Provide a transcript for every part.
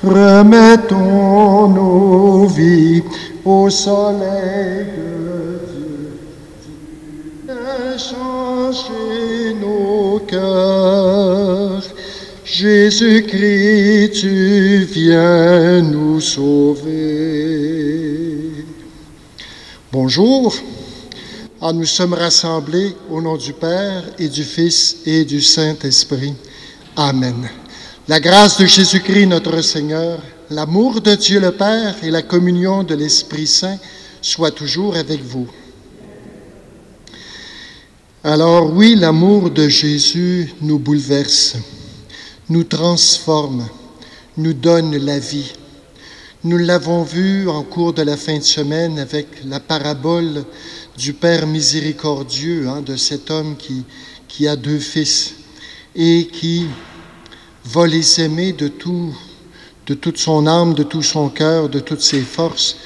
Remettons nos vies au soleil de Dieu. Viens changer nos cœurs. Jésus-Christ, tu viens nous sauver. Bonjour. Nous sommes rassemblés au nom du Père et du Fils et du Saint-Esprit. Amen. La grâce de Jésus-Christ, notre Seigneur, l'amour de Dieu le Père et la communion de l'Esprit Saint soient toujours avec vous. Alors oui, l'amour de Jésus nous bouleverse, nous transforme, nous donne la vie. Nous l'avons vu en cours de la fin de semaine avec la parabole du Père miséricordieux, de cet homme qui a 2 fils et qui va les aimer de toute son âme, de tout son cœur, de toutes ses forces,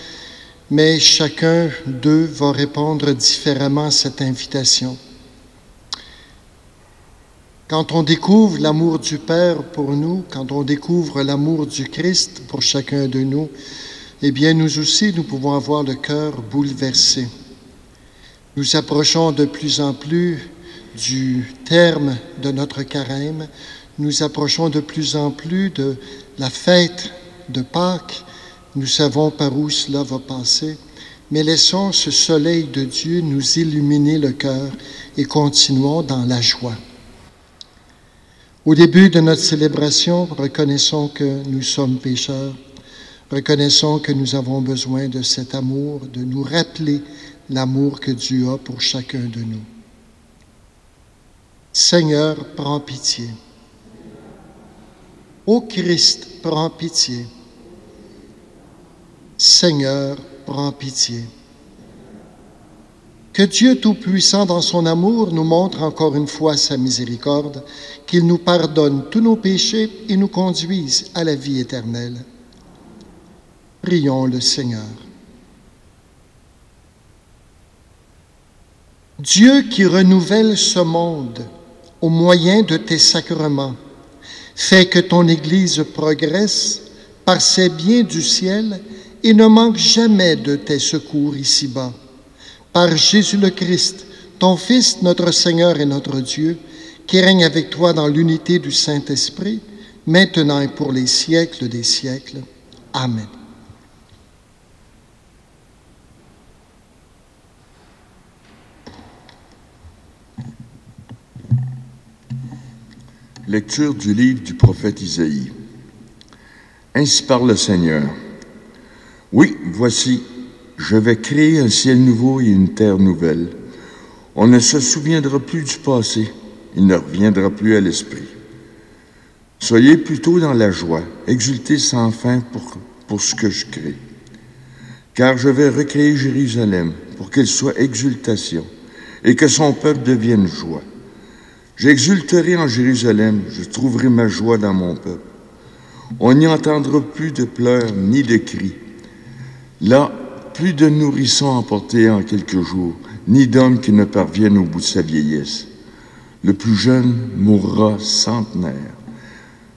mais chacun d'eux va répondre différemment à cette invitation. Quand on découvre l'amour du Père pour nous, quand on découvre l'amour du Christ pour chacun de nous, eh bien nous aussi, nous pouvons avoir le cœur bouleversé. Nous approchons de plus en plus du terme de notre carême. Nous approchons de plus en plus de la fête de Pâques. Nous savons par où cela va passer, mais laissons ce soleil de Dieu nous illuminer le cœur et continuons dans la joie. Au début de notre célébration, reconnaissons que nous sommes pécheurs, reconnaissons que nous avons besoin de cet amour, de nous rappeler l'amour que Dieu a pour chacun de nous. Seigneur, prends pitié. Ô Christ, prends pitié. Seigneur, prends pitié. Que Dieu Tout-Puissant, dans son amour, nous montre encore une fois sa miséricorde, qu'il nous pardonne tous nos péchés et nous conduise à la vie éternelle. Prions le Seigneur. Dieu qui renouvelle ce monde au moyen de tes sacrements, fais que ton Église progresse par ses biens du ciel et ne manque jamais de tes secours ici-bas. Par Jésus le Christ, ton Fils, notre Seigneur et notre Dieu, qui règne avec toi dans l'unité du Saint-Esprit, maintenant et pour les siècles des siècles. Amen. Lecture du livre du prophète Isaïe. Ainsi parle le Seigneur. Oui, voici, je vais créer un ciel nouveau et une terre nouvelle. On ne se souviendra plus du passé, il ne reviendra plus à l'esprit. Soyez plutôt dans la joie, exultez sans fin pour ce que je crée. Car je vais recréer Jérusalem pour qu'elle soit exultation et que son peuple devienne joie. J'exulterai en Jérusalem, je trouverai ma joie dans mon peuple. On n'y entendra plus de pleurs ni de cris. Là, plus de nourrissons emportés en quelques jours, ni d'hommes qui ne parviennent au bout de sa vieillesse. Le plus jeune mourra centenaire,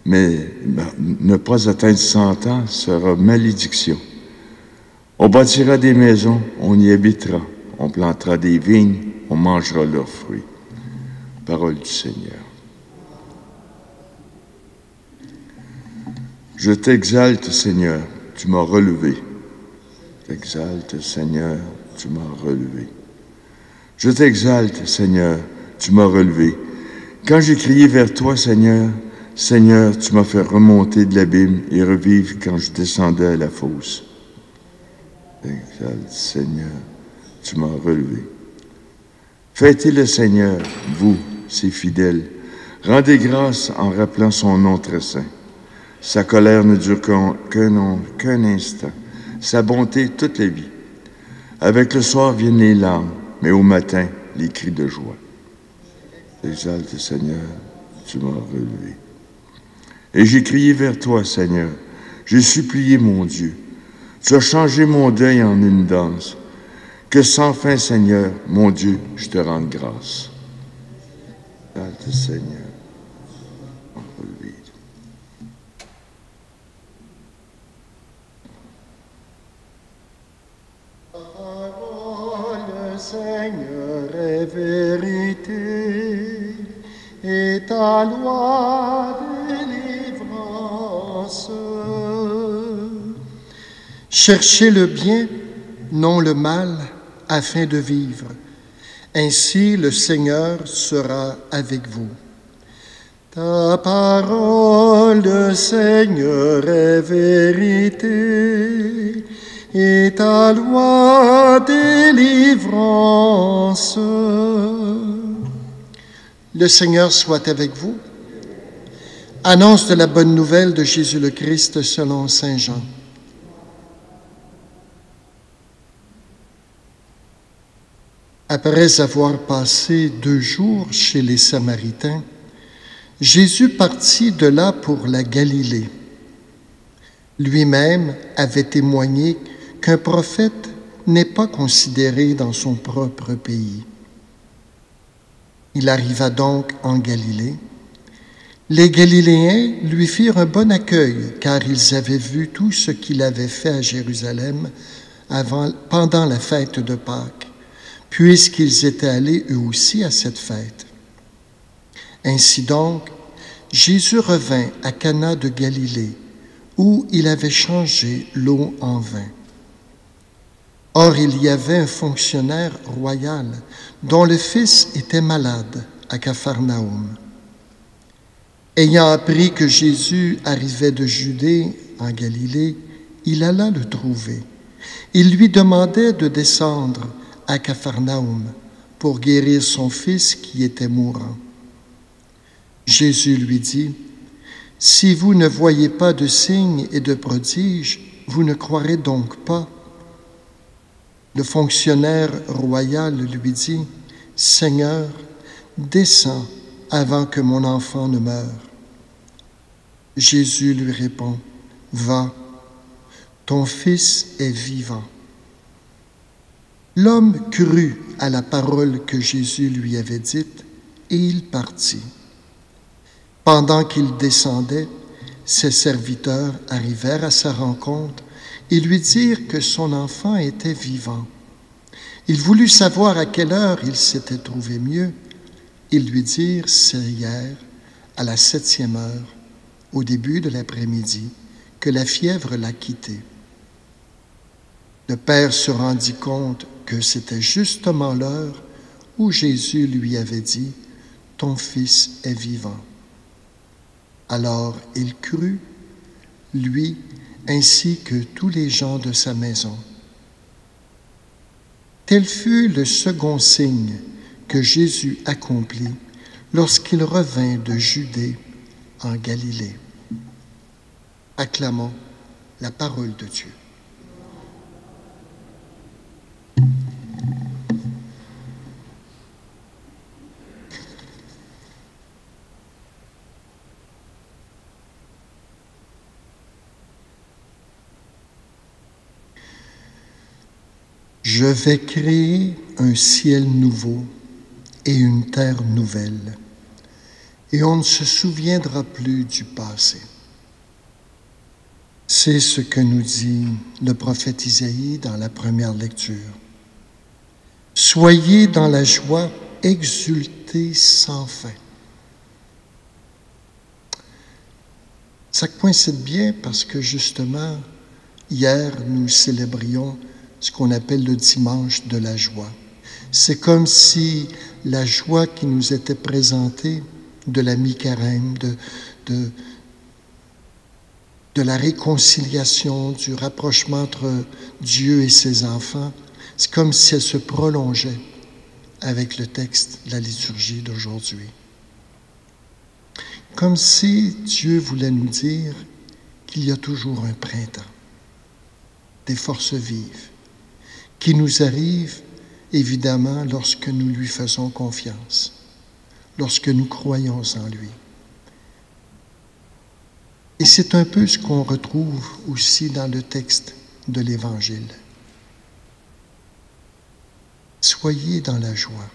mais ne pas atteindre 100 ans sera malédiction. On bâtira des maisons, on y habitera, on plantera des vignes, on mangera leurs fruits. Parole du Seigneur. Je t'exalte, Seigneur, tu m'as relevé. Je t'exalte, Seigneur, tu m'as relevé. Je t'exalte, Seigneur, tu m'as relevé. Quand j'ai crié vers toi, Seigneur, Seigneur, tu m'as fait remonter de l'abîme et revivre quand je descendais à la fosse. Exalte, Seigneur, tu m'as relevé. Fêtez le Seigneur, vous, ses fidèles. Rendez grâce en rappelant son nom très saint. Sa colère ne dure qu'un instant, sa bonté toute la vie. Avec le soir viennent les larmes, mais au matin, les cris de joie. Exalte, Seigneur, tu m'as relevé. Et j'ai crié vers toi, Seigneur. J'ai supplié, mon Dieu. Tu as changé mon deuil en une danse. Que sans fin, Seigneur, mon Dieu, je te rende grâce. Exalte, Seigneur, tu m'as relevé. Parole, Seigneur, est vérité, et ta loi délivrance. Cherchez le bien, non le mal, afin de vivre. Ainsi le Seigneur sera avec vous. Ta parole, Seigneur, est vérité, et ta loi délivrance. Le Seigneur soit avec vous. Annonce de la bonne nouvelle de Jésus le Christ selon saint Jean. Après avoir passé 2 jours chez les Samaritains, Jésus partit de là pour la Galilée. Lui-même avait témoigné qu'un prophète n'est pas considéré dans son propre pays. Il arriva donc en Galilée. Les Galiléens lui firent un bon accueil, car ils avaient vu tout ce qu'il avait fait à Jérusalem pendant la fête de Pâques, puisqu'ils étaient allés eux aussi à cette fête. Ainsi donc, Jésus revint à Cana de Galilée, où il avait changé l'eau en vin. Or, il y avait un fonctionnaire royal dont le fils était malade à Capharnaüm. Ayant appris que Jésus arrivait de Judée en Galilée, il alla le trouver. Il lui demandait de descendre à Capharnaüm pour guérir son fils qui était mourant. Jésus lui dit, « Si vous ne voyez pas de signes et de prodiges, vous ne croirez donc pas. » Le fonctionnaire royal lui dit, « Seigneur, descends avant que mon enfant ne meure. » Jésus lui répond, « Va, ton fils est vivant. » L'homme crut à la parole que Jésus lui avait dite, et il partit. Pendant qu'il descendait, ses serviteurs arrivèrent à sa rencontre et lui dirent que son enfant était vivant. Il voulut savoir à quelle heure il s'était trouvé mieux. Ils lui dirent, c'est hier, à la 7e heure, au début de l'après-midi, que la fièvre l'a quitté. Le père se rendit compte que c'était justement l'heure où Jésus lui avait dit, « Ton fils est vivant. » Alors il crut, lui, ainsi que tous les gens de sa maison. Tel fut le second signe que Jésus accomplit lorsqu'il revint de Judée en Galilée. Acclamons la parole de Dieu. Je vais créer un ciel nouveau et une terre nouvelle, et on ne se souviendra plus du passé. C'est ce que nous dit le prophète Isaïe dans la première lecture. Soyez dans la joie, exultez sans fin. Ça coïncide bien parce que justement, hier, nous célébrions ce qu'on appelle le dimanche de la joie. C'est comme si la joie qui nous était présentée de la mi-carême, de la réconciliation, du rapprochement entre Dieu et ses enfants, c'est comme si elle se prolongeait avec le texte de la liturgie d'aujourd'hui. Comme si Dieu voulait nous dire qu'il y a toujours un printemps, des forces vives, qui nous arrivent évidemment lorsque nous lui faisons confiance, lorsque nous croyons en lui. Et c'est un peu ce qu'on retrouve aussi dans le texte de l'Évangile. Soyez dans la joie.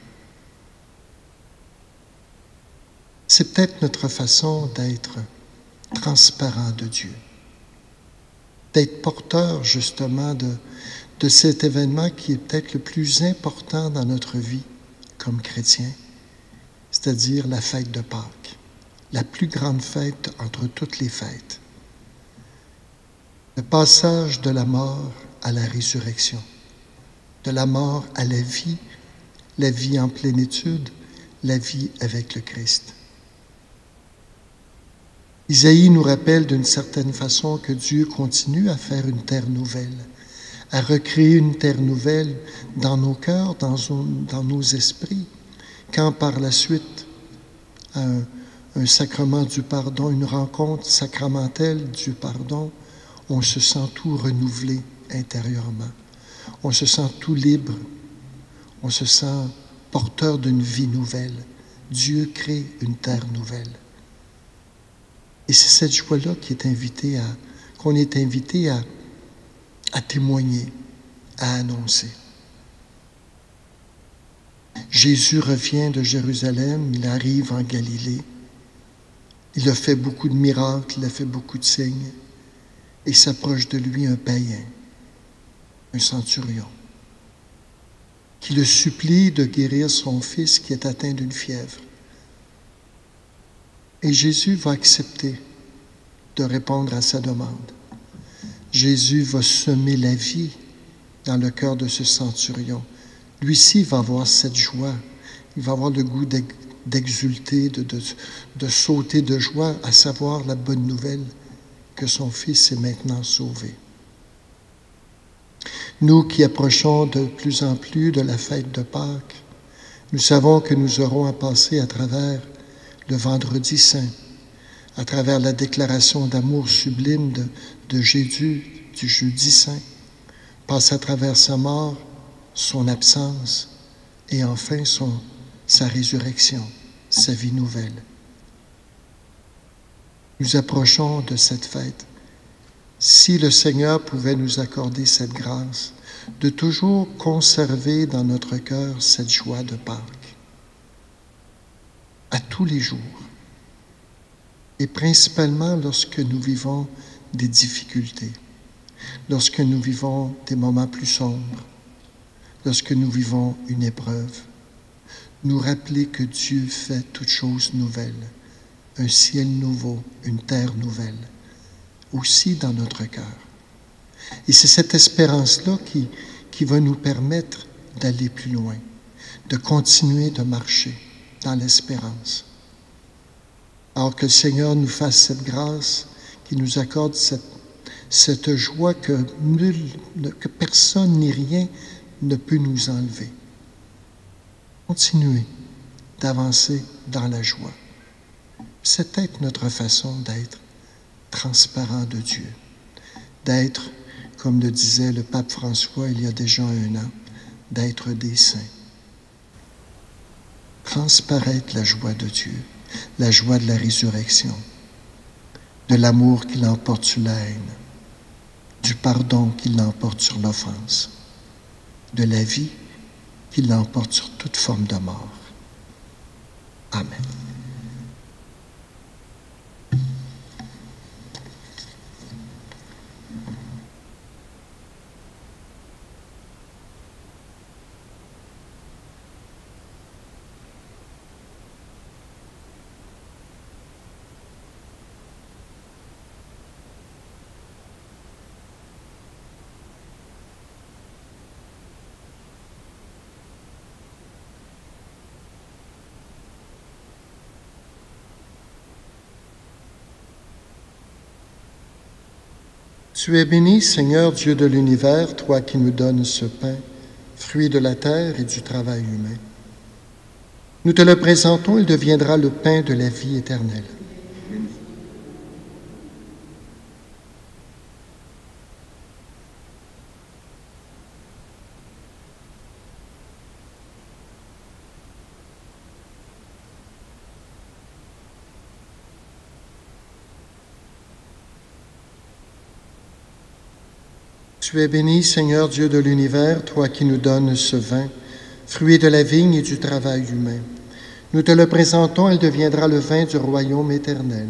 C'est peut-être notre façon d'être transparent de Dieu, d'être porteur justement de cet événement qui est peut-être le plus important dans notre vie comme chrétiens, c'est-à-dire la fête de Pâques, la plus grande fête entre toutes les fêtes. Le passage de la mort à la résurrection, de la mort à la vie en plénitude, la vie avec le Christ. Isaïe nous rappelle d'une certaine façon que Dieu continue à faire une terre nouvelle, à recréer une terre nouvelle dans nos cœurs, dans nos esprits, quand par la suite, un sacrement du pardon, une rencontre sacramentelle du pardon, on se sent tout renouvelé intérieurement. On se sent tout libre. On se sent porteur d'une vie nouvelle. Dieu crée une terre nouvelle. Et c'est cette joie-là qu'on est invité à témoigner, à annoncer. Jésus revient de Jérusalem, il arrive en Galilée. Il a fait beaucoup de miracles, il a fait beaucoup de signes. Et s'approche de lui un païen, un centurion, qui le supplie de guérir son fils qui est atteint d'une fièvre. Et Jésus va accepter de répondre à sa demande. Jésus va semer la vie dans le cœur de ce centurion. Lui-ci va avoir cette joie. Il va avoir le goût d'exulter, de sauter de joie, à savoir la bonne nouvelle que son fils est maintenant sauvé. Nous qui approchons de plus en plus de la fête de Pâques, nous savons que nous aurons à passer à travers le Vendredi Saint, à travers la déclaration d'amour sublime de Jésus du Jeudi Saint, passe à travers sa mort, son absence et enfin sa résurrection, sa vie nouvelle. Nous approchons de cette fête. Si le Seigneur pouvait nous accorder cette grâce de toujours conserver dans notre cœur cette joie de Pâques, à tous les jours, et principalement lorsque nous vivons des difficultés, lorsque nous vivons des moments plus sombres, lorsque nous vivons une épreuve, nous rappeler que Dieu fait toutes choses nouvelles, un ciel nouveau, une terre nouvelle, aussi dans notre cœur. Et c'est cette espérance-là qui va nous permettre d'aller plus loin, de continuer de marcher dans l'espérance. Alors que le Seigneur nous fasse cette grâce, qu'il nous accorde cette joie que personne ni rien ne peut nous enlever. Continuez d'avancer dans la joie. C'est peut-être notre façon d'être transparent de Dieu, d'être, comme le disait le pape François il y a déjà 1 an, d'être des saints. Transparaître la joie de Dieu, la joie de la résurrection, de l'amour qui l'emporte sur la haine, du pardon qui l'emporte sur l'offense, de la vie qui l'emporte sur toute forme de mort. Amen. Tu es béni, Seigneur Dieu de l'univers, toi qui nous donnes ce pain, fruit de la terre et du travail humain. Nous te le présentons, il deviendra le pain de la vie éternelle. Tu es béni, Seigneur Dieu de l'univers, toi qui nous donnes ce vin, fruit de la vigne et du travail humain. Nous te le présentons, il deviendra le vin du royaume éternel.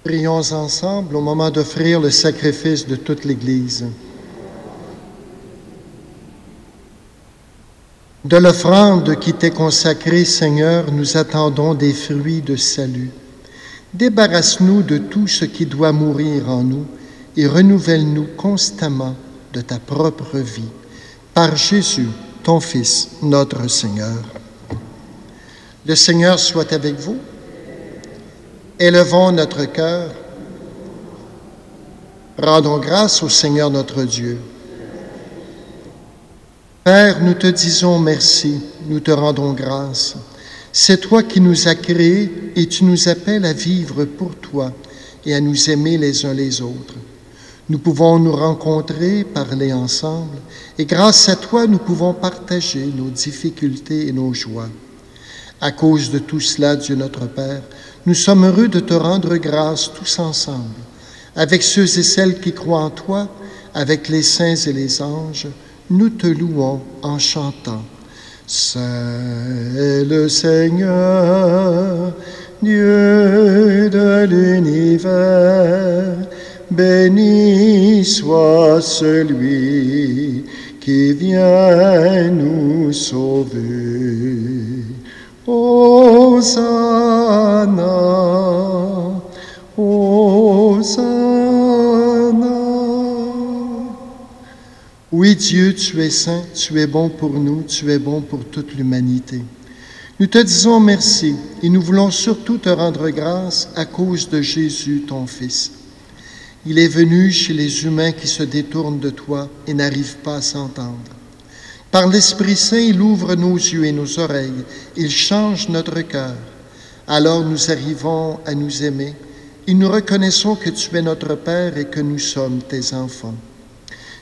Prions ensemble au moment d'offrir le sacrifice de toute l'Église. De l'offrande qui t'est consacrée, Seigneur, nous attendons des fruits de salut. Débarrasse-nous de tout ce qui doit mourir en nous et renouvelle-nous constamment de ta propre vie. Par Jésus, ton Fils, notre Seigneur. Le Seigneur soit avec vous. Élevons notre cœur. Rendons grâce au Seigneur notre Dieu. Père, nous te disons merci, nous te rendons grâce. C'est toi qui nous as créés et tu nous appelles à vivre pour toi et à nous aimer les uns les autres. Nous pouvons nous rencontrer, parler ensemble et grâce à toi, nous pouvons partager nos difficultés et nos joies. À cause de tout cela, Dieu notre Père, nous sommes heureux de te rendre grâce tous ensemble, avec ceux et celles qui croient en toi, avec les saints et les anges, nous te louons en chantant. C'est le Seigneur, Dieu de l'univers, béni soit celui qui vient nous sauver. Hosanna, Hosanna. Oui, Dieu, tu es saint, tu es bon pour nous, tu es bon pour toute l'humanité. Nous te disons merci et nous voulons surtout te rendre grâce à cause de Jésus, ton Fils. Il est venu chez les humains qui se détournent de toi et n'arrivent pas à s'entendre. Par l'Esprit Saint, il ouvre nos yeux et nos oreilles, il change notre cœur. Alors nous arrivons à nous aimer et nous reconnaissons que tu es notre Père et que nous sommes tes enfants.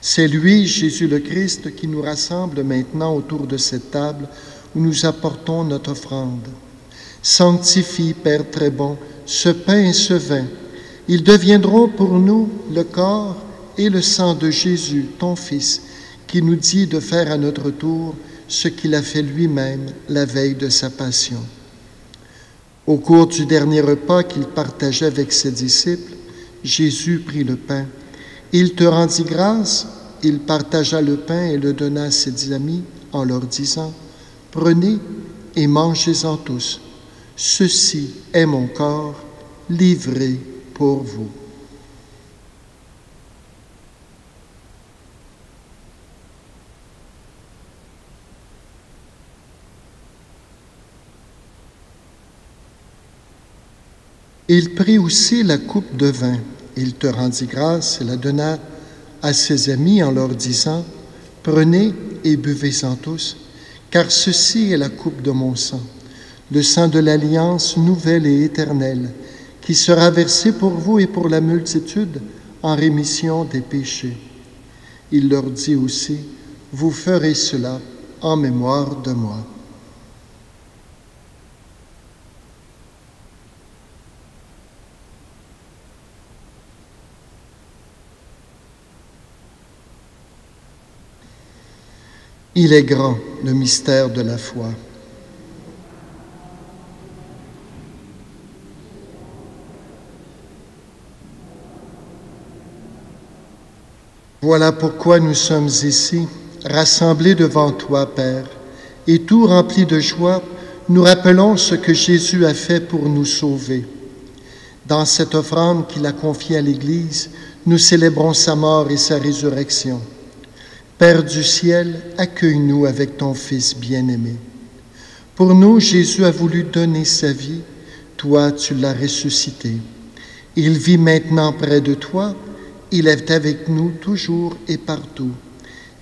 C'est lui, Jésus le Christ, qui nous rassemble maintenant autour de cette table où nous apportons notre offrande. Sanctifie, Père très bon, ce pain et ce vin. Ils deviendront pour nous le corps et le sang de Jésus, ton Fils, qui nous dit de faire à notre tour ce qu'il a fait lui-même la veille de sa passion. Au cours du dernier repas qu'il partageait avec ses disciples, Jésus prit le pain. Il te rendit grâce, il partagea le pain et le donna à ses amis en leur disant, « Prenez et mangez-en tous. Ceci est mon corps livré pour vous. » Il prit aussi la coupe de vin. Il te rendit grâce et la donna à ses amis en leur disant, « Prenez et buvez-en tous, car ceci est la coupe de mon sang, le sang de l'alliance nouvelle et éternelle, qui sera versé pour vous et pour la multitude en rémission des péchés. » Il leur dit aussi, « Vous ferez cela en mémoire de moi. » Il est grand, le mystère de la foi. Voilà pourquoi nous sommes ici, rassemblés devant toi, Père, et tout remplis de joie, nous rappelons ce que Jésus a fait pour nous sauver. Dans cette offrande qu'il a confiée à l'Église, nous célébrons sa mort et sa résurrection. Père du ciel, accueille-nous avec ton Fils bien-aimé. Pour nous, Jésus a voulu donner sa vie, toi tu l'as ressuscité. Il vit maintenant près de toi, il est avec nous toujours et partout.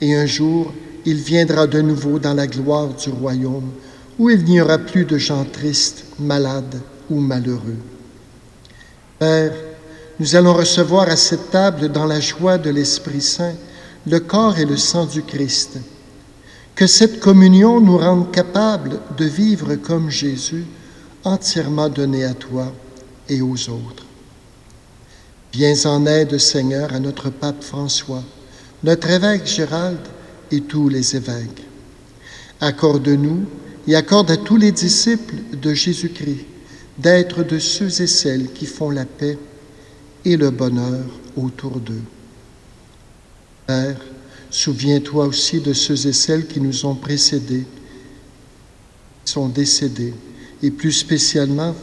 Et un jour, il viendra de nouveau dans la gloire du royaume, où il n'y aura plus de gens tristes, malades ou malheureux. Père, nous allons recevoir à cette table, dans la joie de l'Esprit Saint, le corps et le sang du Christ. Que cette communion nous rende capables de vivre comme Jésus, entièrement donné à toi et aux autres. Viens en aide, Seigneur, à notre pape François, notre évêque Gérald et tous les évêques. Accorde-nous et accorde à tous les disciples de Jésus-Christ d'être de ceux et celles qui font la paix et le bonheur autour d'eux. Père, souviens-toi aussi de ceux et celles qui nous ont précédés, qui sont décédés, et plus spécialement,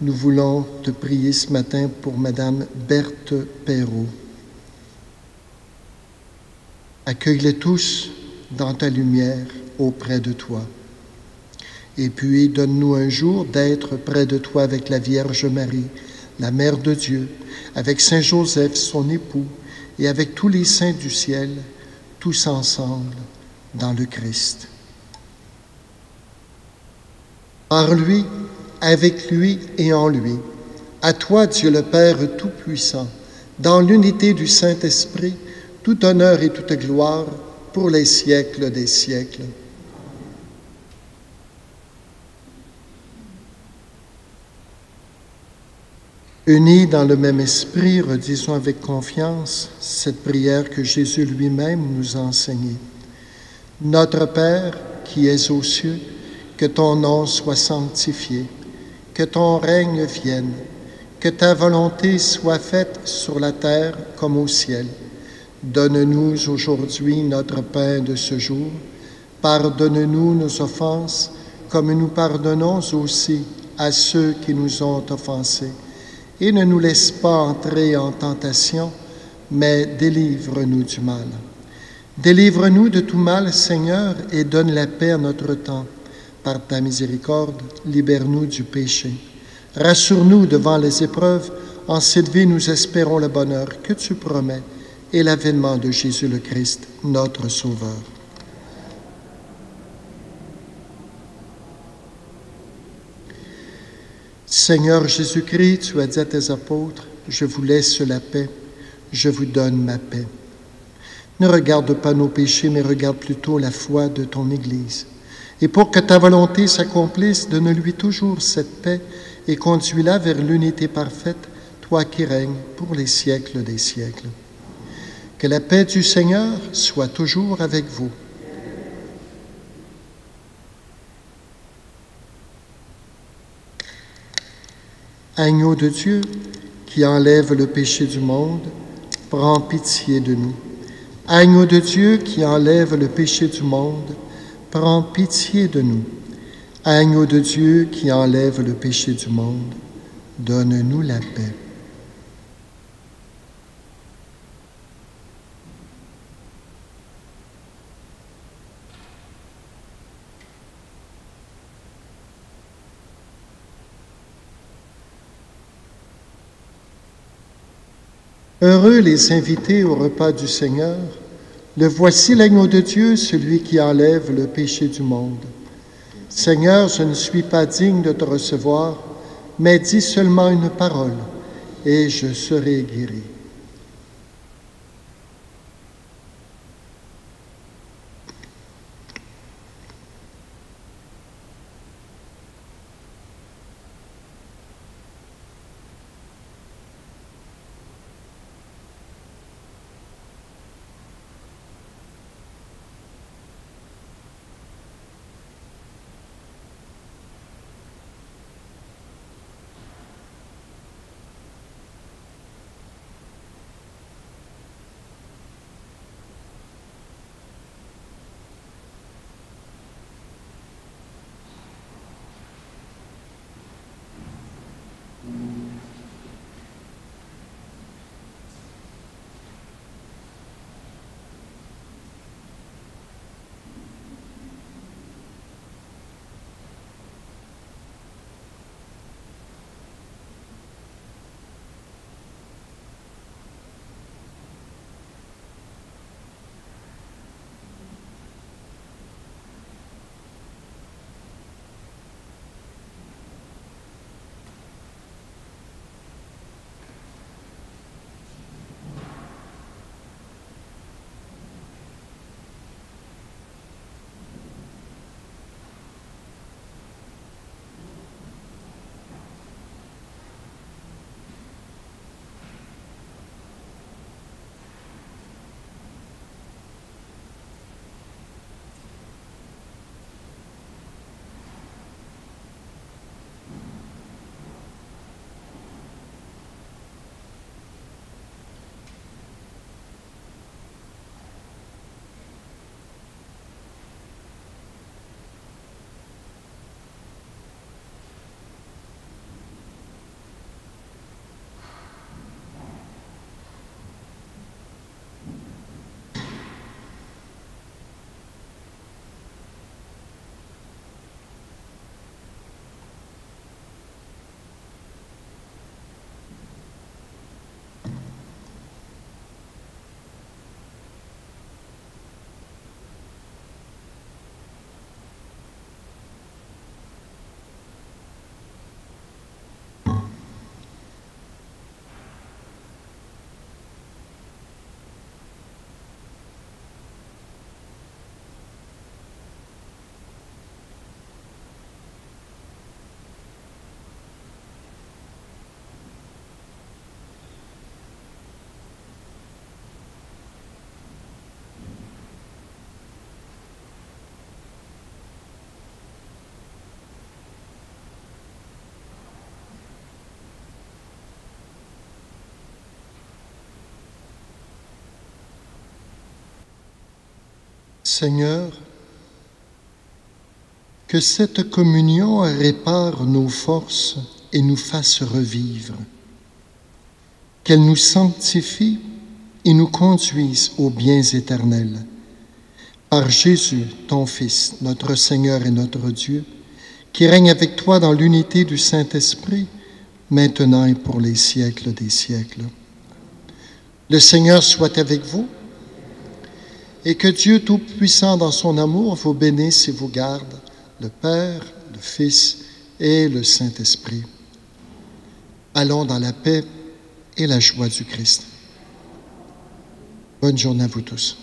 nous voulons te prier ce matin pour Madame Berthe Perrault. Accueille-les tous dans ta lumière auprès de toi. Et puis, donne-nous un jour d'être près de toi avec la Vierge Marie, la Mère de Dieu, avec Saint Joseph, son époux, et avec tous les saints du ciel, tous ensemble dans le Christ. Par lui, avec lui et en lui, à toi, Dieu le Père Tout-Puissant, dans l'unité du Saint-Esprit, tout honneur et toute gloire pour les siècles des siècles. Unis dans le même esprit, redisons avec confiance cette prière que Jésus lui-même nous a enseignée. Notre Père, qui es aux cieux, que ton nom soit sanctifié, que ton règne vienne, que ta volonté soit faite sur la terre comme au ciel. Donne-nous aujourd'hui notre pain de ce jour. Pardonne-nous nos offenses, comme nous pardonnons aussi à ceux qui nous ont offensés. Et ne nous laisse pas entrer en tentation, mais délivre-nous du mal. Délivre-nous de tout mal, Seigneur, et donne la paix à notre temps. Par ta miséricorde, libère-nous du péché. Rassure-nous devant les épreuves. En cette vie, nous espérons le bonheur que tu promets et l'avènement de Jésus le Christ, notre Sauveur. Seigneur Jésus-Christ, tu as dit à tes apôtres, « Je vous laisse la paix, je vous donne ma paix. » Ne regarde pas nos péchés, mais regarde plutôt la foi de ton Église. Et pour que ta volonté s'accomplisse, donne-lui toujours cette paix et conduis-la vers l'unité parfaite, toi qui règnes pour les siècles des siècles. Que la paix du Seigneur soit toujours avec vous. Agneau de Dieu, qui enlève le péché du monde, prends pitié de nous. Agneau de Dieu, qui enlève le péché du monde, prends pitié de nous. Agneau de Dieu, qui enlève le péché du monde, donne-nous la paix. Heureux les invités au repas du Seigneur, le voici l'agneau de Dieu, celui qui enlève le péché du monde. Seigneur, je ne suis pas digne de te recevoir, mais dis seulement une parole, et je serai guéri. Seigneur, que cette communion répare nos forces et nous fasse revivre, qu'elle nous sanctifie et nous conduise aux biens éternels. Par Jésus, ton Fils, notre Seigneur et notre Dieu, qui règne avec toi dans l'unité du Saint-Esprit, maintenant et pour les siècles des siècles. Le Seigneur soit avec vous, et que Dieu Tout-Puissant dans son amour vous bénisse et vous garde, le Père, le Fils et le Saint-Esprit. Allons dans la paix et la joie du Christ. Bonne journée à vous tous.